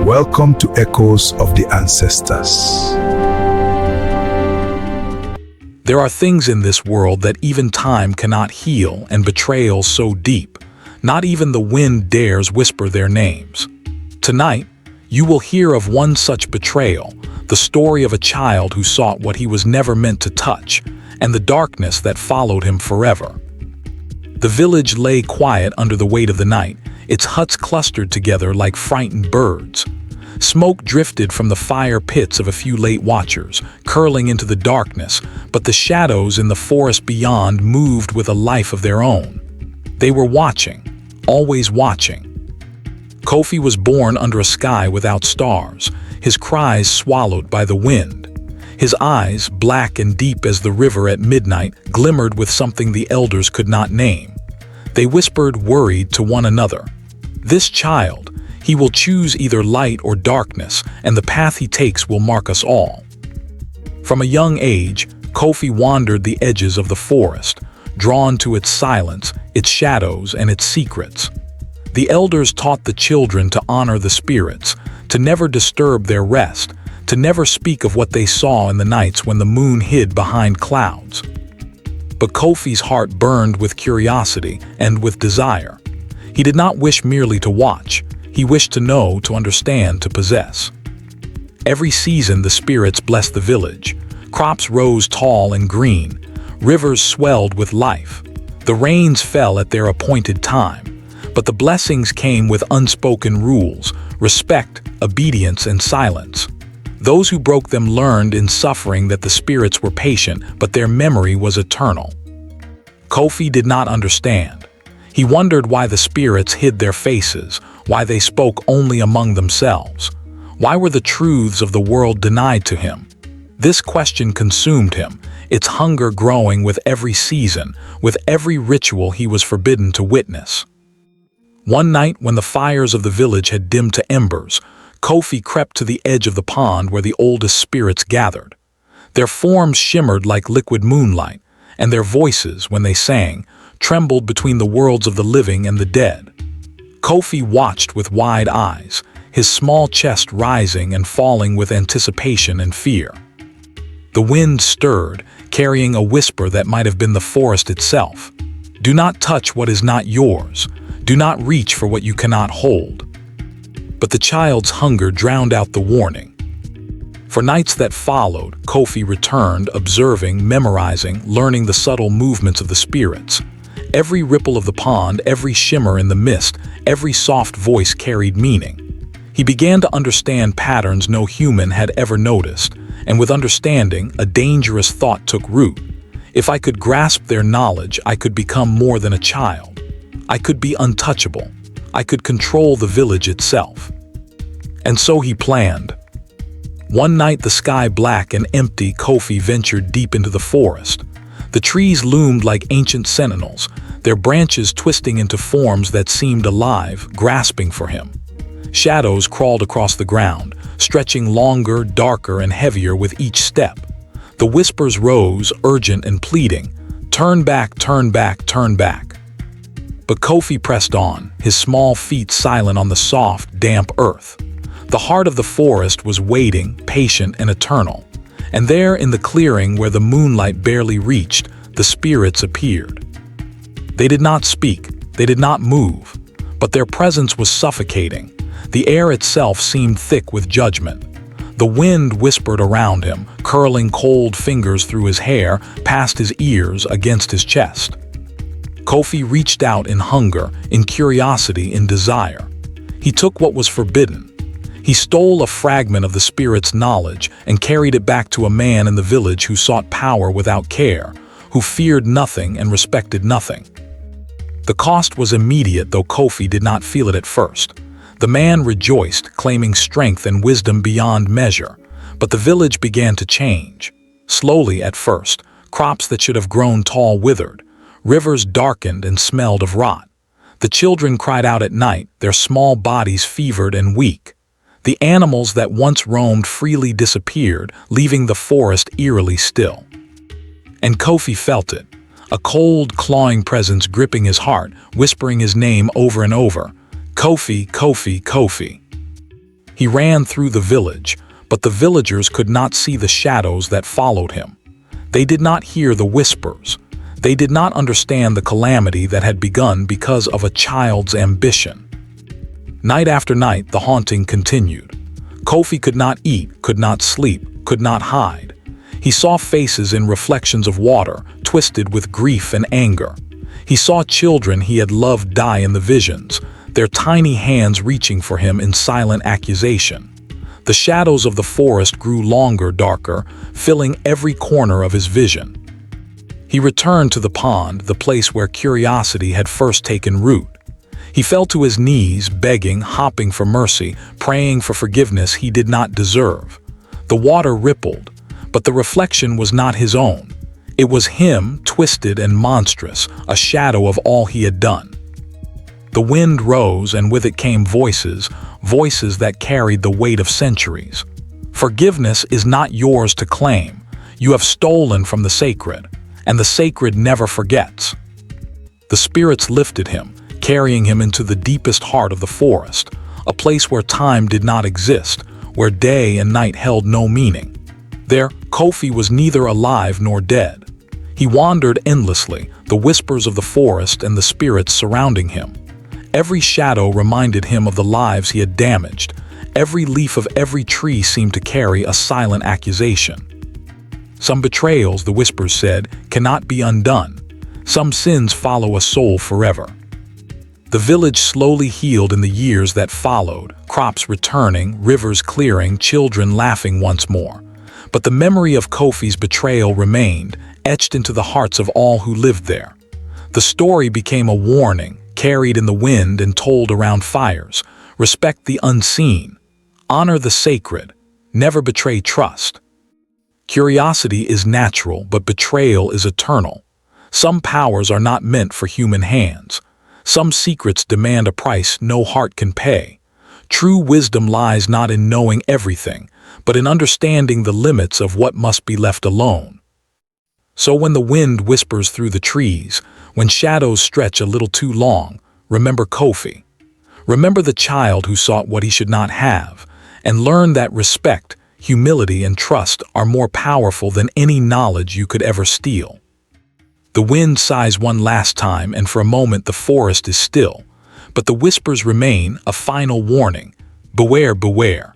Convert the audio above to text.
Welcome to Echoes of the Ancestors. There are things in this world that even time cannot heal, and betrayal so deep, not even the wind dares whisper their names. Tonight, you will hear of one such betrayal, the story of a child who sought what he was never meant to touch, and the darkness that followed him forever. The village lay quiet under the weight of the night, its huts clustered together like frightened birds. Smoke drifted from the fire pits of a few late watchers, curling into the darkness, but the shadows in the forest beyond moved with a life of their own. They were watching, always watching. Kofi was born under a sky without stars, his cries swallowed by the wind. His eyes, black and deep as the river at midnight, glimmered with something the elders could not name. They whispered, worried, to one another. This child, he will choose either light or darkness, and the path he takes will mark us all. From a young age, Kofi wandered the edges of the forest, drawn to its silence, its shadows, and its secrets. The elders taught the children to honor the spirits, to never disturb their rest, to never speak of what they saw in the nights when the moon hid behind clouds. But Kofi's heart burned with curiosity and with desire. He did not wish merely to watch. He wished to know, to understand, to possess. Every season the spirits blessed the village. Crops rose tall and green. Rivers swelled with life. The rains fell at their appointed time. But the blessings came with unspoken rules, respect, obedience, and silence. Those who broke them learned in suffering that the spirits were patient, but their memory was eternal. Kofi did not understand. He wondered why the spirits hid their faces, why they spoke only among themselves. Why were the truths of the world denied to him? This question consumed him, its hunger growing with every season, with every ritual he was forbidden to witness. One night, when the fires of the village had dimmed to embers, Kofi crept to the edge of the pond where the oldest spirits gathered. Their forms shimmered like liquid moonlight, and their voices, when they sang, trembled between the worlds of the living and the dead. Kofi watched with wide eyes, his small chest rising and falling with anticipation and fear. The wind stirred, carrying a whisper that might have been the forest itself. Do not touch what is not yours. Do not reach for what you cannot hold. But the child's hunger drowned out the warning. For nights that followed, Kofi returned, observing, memorizing, learning the subtle movements of the spirits. Every ripple of the pond, every shimmer in the mist, every soft voice carried meaning. He began to understand patterns no human had ever noticed, and with understanding, a dangerous thought took root. If I could grasp their knowledge, I could become more than a child. I could be untouchable. I could control the village itself. And so he planned. One night, the sky black and empty, Kofi ventured deep into the forest. The trees loomed like ancient sentinels, their branches twisting into forms that seemed alive, grasping for him. Shadows crawled across the ground, stretching longer, darker, and heavier with each step. The whispers rose, urgent and pleading, "Turn back, turn back, turn back." But Kofi pressed on, his small feet silent on the soft, damp earth. The heart of the forest was waiting, patient and eternal. And there, in the clearing where the moonlight barely reached, the spirits appeared. They did not speak, they did not move, but their presence was suffocating. The air itself seemed thick with judgment. The wind whispered around him, curling cold fingers through his hair, past his ears, against his chest. Kofi reached out in hunger, in curiosity, in desire. He took what was forbidden. He stole a fragment of the spirit's knowledge and carried it back to a man in the village who sought power without care, who feared nothing and respected nothing. The cost was immediate, though Kofi did not feel it at first. The man rejoiced, claiming strength and wisdom beyond measure, but the village began to change. Slowly at first, crops that should have grown tall withered. Rivers darkened and smelled of rot. The children cried out at night, their small bodies fevered and weak. The animals that once roamed freely disappeared, leaving the forest eerily still. And Kofi felt it, a cold, clawing presence gripping his heart, whispering his name over and over, "Kofi, Kofi, Kofi." He ran through the village, but the villagers could not see the shadows that followed him. They did not hear the whispers. They did not understand the calamity that had begun because of a child's ambition. Night after night, the haunting continued. Kofi could not eat, could not sleep, could not hide. He saw faces in reflections of water, twisted with grief and anger. He saw children he had loved die in the visions, their tiny hands reaching for him in silent accusation. The shadows of the forest grew longer, darker, filling every corner of his vision. He returned to the pond, the place where curiosity had first taken root. He fell to his knees, begging, hopping for mercy, praying for forgiveness he did not deserve. The water rippled, but the reflection was not his own. It was him, twisted and monstrous, a shadow of all he had done. The wind rose, and with it came voices, voices that carried the weight of centuries. Forgiveness is not yours to claim. You have stolen from the sacred, and the sacred never forgets. The spirits lifted him, carrying him into the deepest heart of the forest, a place where time did not exist, where day and night held no meaning. There, Kofi was neither alive nor dead. He wandered endlessly, the whispers of the forest and the spirits surrounding him. Every shadow reminded him of the lives he had damaged. Every leaf of every tree seemed to carry a silent accusation. Some betrayals, the whispers said, cannot be undone. Some sins follow a soul forever. The village slowly healed in the years that followed, crops returning, rivers clearing, children laughing once more. But the memory of Kofi's betrayal remained, etched into the hearts of all who lived there. The story became a warning, carried in the wind and told around fires. Respect the unseen. Honor the sacred. Never betray trust. Curiosity is natural, but betrayal is eternal. Some powers are not meant for human hands. Some secrets demand a price no heart can pay. True wisdom lies not in knowing everything, but in understanding the limits of what must be left alone. So when the wind whispers through the trees, when shadows stretch a little too long, remember Kofi. Remember the child who sought what he should not have, and learn that respect, humility, and trust are more powerful than any knowledge you could ever steal. The wind sighs one last time, and for a moment the forest is still, but the whispers remain, a final warning. Beware, beware.